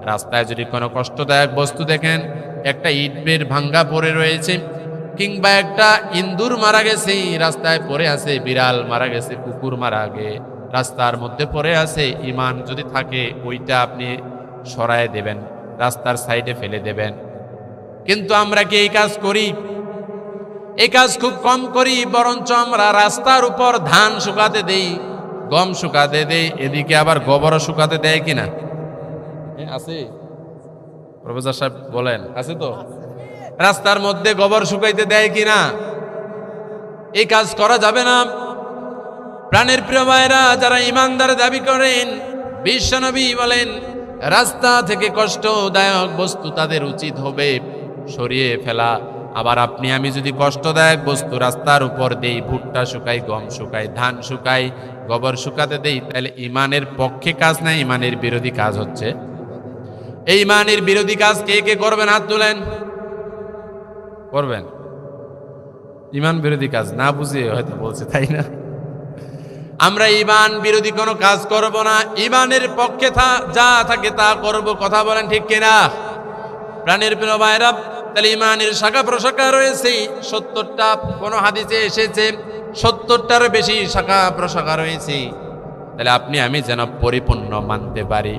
রাস্তায় যদি কোনো কষ্টদায়ক বস্তু দেখেন, একটা ইট বের ভাঙ্গা পড়ে রয়েছে, কিংবা একটা ইন্দুর মারা গেছে রাস্তায় পড়ে আছে, বিড়াল মারা গেছে, কুকুর মারা গে রাস্তার মধ্যে পড়ে আছে, ঈমান যদি থাকে ওইটা আপনি সরায় দেবেন, রাস্তার সাইডে ফেলে দেবেন। কিন্তু আমরা কি এই কাজ করি? এই কাজ খুব কম করি। বরঞ্চ আমরা রাস্তার উপর ধান শুকাতে দেই, গম শুকাতে দেই, এদিকে আবার গোবরও শুকাতে দেয় কিনা? আছে প্রফেসর সাহেব বলেন, আছে তো? রাস্তার মধ্যে গোবর শুকাইতে দেয় কিনা? এই কাজ করা যাবে না। প্রাণের প্রিয় ভাইরা, যারা ইমানদার দাবি করেন, বিশ্বনবী বলেন রাস্তা থেকে কষ্টদায়ক বস্তু তাদের উচিত হবে সরিয়ে ফেলা। আবার আপনি আমি যদি কষ্টদায়ক বস্তু রাস্তার উপর দেই, ভুট্টা শুকাই, গম শুকাই, ধান শুকাই, গোবর শুকাতে দেই, তাহলে ইমানের পক্ষে কাজ না, ইমানের বিরোধী কাজ হচ্ছে। এই ইমানের বিরোধী কাজ কে কে করবেন? হাত তুলেন। করবেন? ইমান বিরোধী কাজ না বুঝিয়ে হয়তো বলছে, তাই না? আমরা ইমান বিরোধী কোনো কাজ করব না, ইমানের পক্ষে যা থাকে তা করব। কথা বলেন ঠিক কিনা? প্রাণের প্রিয় ভাইরা, তাহলে ইমানের শাখা প্রশাখা রয়েছে 70টা। কোন হাদিসে এসেছে 70টারও বেশি শাখা প্রশাখা রয়েছে। তাহলে আপনি আমি যেন পরিপূর্ণ মানতে পারি।